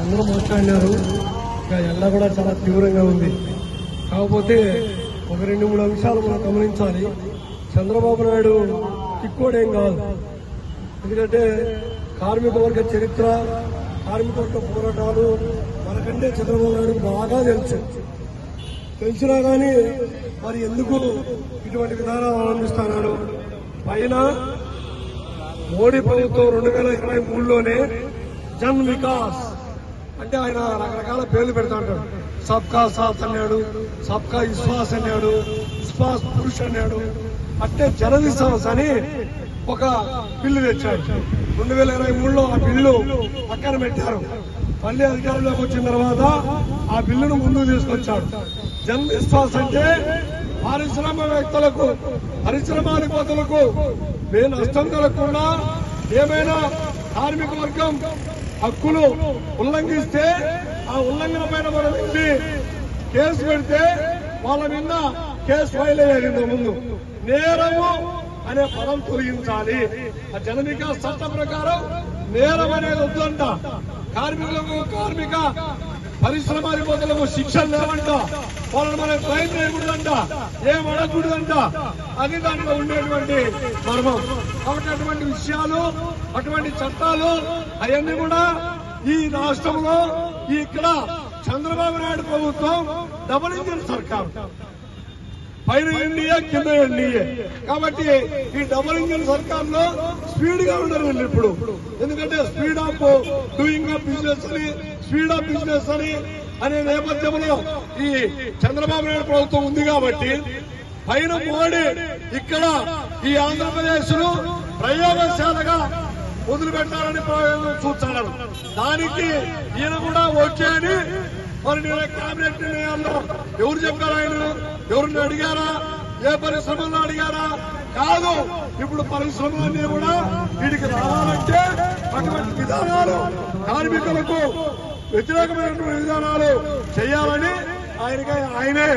అందరూ మాట్లాడినారు. ఎండ కూడా చాలా తీవ్రంగా ఉంది. కాకపోతే ఒక 2-3 అంశాలు మనం గమనించాలి. చంద్రబాబు నాయుడు కిక్కోడేం కాదు. ఎందుకంటే కార్మిక వర్గ చరిత్ర, కార్మిక వర్గ పోరాటాలు మనకంటే చంద్రబాబు నాయుడు బాగా తెలిసినా కానీ మరి ఎందుకు ఇటువంటి విధానాలు అవలంబిస్తున్నాడు? పైన మోడీ ప్రభుత్వం 2023లోనే జన్ వికాస్ అంటే ఆయన రకరకాల పేర్లు పెడతా ఉంటాడు. సబ్కా సాత్ అన్నాడు, సబ్కా విశ్వాస్ అన్నాడు, విశ్వాస్ పురుష్ అన్నాడు. అంటే జన విశ్వాస్ అని ఒక బిల్లు తెచ్చాడు. 2023లో ఆ బిల్లు పక్కన పెట్టారు. మళ్లీ అధికారంలోకి వచ్చిన తర్వాత ఆ బిల్లును ముందుకు తీసుకొచ్చాడు. జన్ విశ్వాస్ అంటే పారిశ్రామికవేత్తలకు, పరిశ్రమాధిపతులకు నష్టం కలగకుండా ఏమైనా కార్మిక వర్గం హక్కులు ఉల్లంఘిస్తే ఆ ఉల్లంఘన పైన మనం వెళ్ళి కేసు పెడితే వాళ్ళ మీద కేసు ఫైల్ అయ్యేది. ముందు నేరము అనే పదం తొలగించాలి. ఆ జన వికాస్ చట్టం ప్రకారం నేరం అనేది వద్దంట. కార్మికులకు, కార్మిక పరిశ్రమాధిపతులకు శిక్షలు లేవంట. వాళ్ళని మనం ట్రైన్ చేయకూడదంట, ఏం అడగకూడదంట. అది దాంట్లో ఉండేటువంటి మర్మం. కాబట్టి అటువంటి విషయాలు, అటువంటి చట్టాలు అవన్నీ కూడా ఈ రాష్ట్రంలో ఇక్కడ చంద్రబాబు నాయుడు ప్రభుత్వం డబుల్ ఇంజిన్ సర్కార్, పైన ఎన్డీఏ కింద ఎన్డీఏ. కాబట్టి ఈ డబుల్ ఇంజిన్ సర్కార్ లో స్పీడ్ గా ఉండరు ఇప్పుడు. ఎందుకంటే speed of doing of business అని, స్పీడ్ ఆఫ్ బిజినెస్ అని అనే నేపథ్యంలో ఈ చంద్రబాబు నాయుడు ప్రభుత్వం ఉంది. కాబట్టి పైన మోడీ ఇక్కడ ఈ ఆంధ్రప్రదేశ్ ను ప్రయోగశాలగా వదిలిపెట్టాలని చూస్తున్నారు. దానికి ఈయన కూడా ఓకే అని మరి నేను కేబినెట్ నిర్ణయాల్లో ఎవరు చెప్పారు? ఆయన ఎవరిని అడిగారా? ఏ పరిశ్రమల్లో అడిగారా? కాదు. ఇప్పుడు పరిశ్రమలన్నీ కూడా వీటికి రావాలంటే అటువంటి విధానాలు, కార్మికులకు వ్యతిరేకమైనటువంటి విధానాలు చేయాలని ఆయనే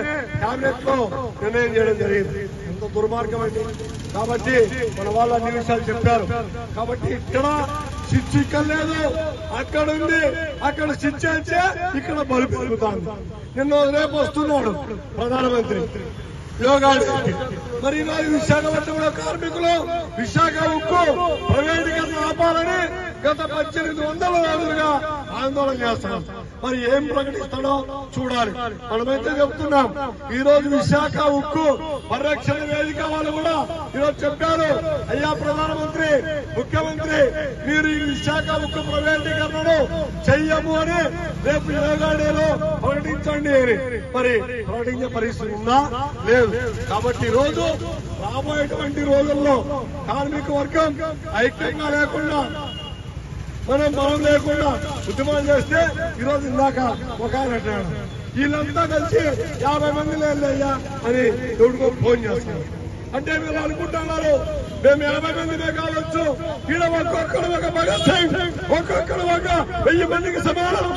కేబినెట్ లో నిర్ణయం చేయడం జరిగింది. ఎంత దుర్మార్గం అండి. కాబట్టి మన వాళ్ళు అన్ని విషయాలు చెప్పారు. కాబట్టి ఇక్కడ శిక్ష ఇక్కడ లేదు, అక్కడ ఉంది. అక్కడ శిక్ష అయితే ఇక్కడ బలు పెరుగుతాను. నిన్న రేపు వస్తున్నాడు ప్రధానమంత్రి యోగాడి. మరి ఈరోజు విశాఖపట్నంలో కార్మికులు విశాఖ ఉక్కు ప్రైవేటీకరణ ఆపాలని గత 1800 రోజులుగా ఆందోళన చేస్తున్నారు. మరి ఏం ప్రకటిస్తాడో చూడాలి. మనమైతే చెప్తున్నాం, ఈ రోజు విశాఖ ఉక్కు పరిరక్షణ వేదిక వాళ్ళు కూడా ఈరోజు చెప్పారు, అయ్యా ప్రధానమంత్రి, ముఖ్యమంత్రి, మీరు ఈ విశాఖ ఉక్కు ప్రైవేటీకరణను చెయ్యము అని రేపు యోగాడేలో ప్రకటించండి అని. మరి ప్రకటించే పరిస్థితి ఉందా? లేదు. కాబట్టి ఈ రోజు రాబోయేటువంటి రోజుల్లో కార్మిక వర్గం ఐక్యంగా లేకుండా, మనం లేకుండా ఉద్యమాలు చేస్తే ఈరోజు ఇందాక ఒక ఆయన అంటాడు, వీళ్ళంతా కలిసి 50 మంది లేదయ్యా అని ఎవరికో ఫోన్ చేస్తున్నారు. అంటే మీరు అనుకుంటున్నారు మేము 50 మందినే కావచ్చు, ఈడ ఒక్కొక్కరు ఒక భగత్ సింగ్, ఒక్కొక్కరు ఒక 1000 మందికి సమానం.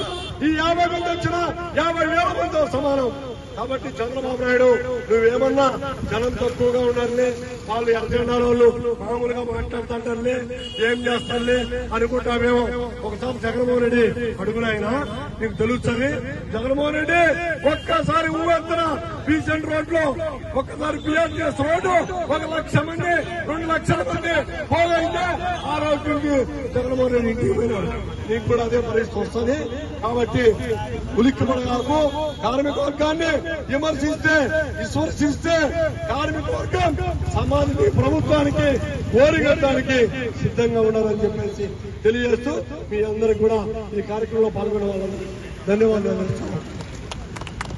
ఈ 50 మంది వచ్చినా 50,000 మందితో సమానం. కాబట్టి చంద్రబాబు నాయుడు నువ్వేమన్నా జనం తక్కువగా ఉన్నారులే, వాళ్ళు ఎర్రజెండా వాళ్ళు మామూలుగా మాట్లాడుతుంటారులే, ఏం చేస్తారులే అనుకుంటామేమో. ఒకసారి జగన్మోహన్ రెడ్డి అడుగునైనా నీకు తెలుస్తుంది. జగన్మోహన్ రెడ్డి ఒక్కసారి ఊవెత్తన బీసెంట్ రోడ్ లో ఒక్కసారి బిఆర్టీఎస్ రోడ్డు 1 లక్ష మంది 2 లక్షల మంది పోగైతే ఆ రోజు నుంచి జగన్మోహన్ రెడ్డి ఇంటికి పోయినాడు. నీకు కూడా అదే పరిస్థితి వస్తుంది. కాబట్టి ఉలిక్కిపడగాకు. కార్మిక వర్గాన్ని విమర్శిస్తే కార్మిక వర్గం సమాజానికి, ప్రభుత్వానికి ఓరిగట్టడానికి సిద్ధంగా ఉన్నారని చెప్పేసి తెలియజేస్తూ మీ అందరికి కూడా ఈ కార్యక్రమంలో పాల్గొనే వాళ్ళందరికీ ధన్యవాదాలు.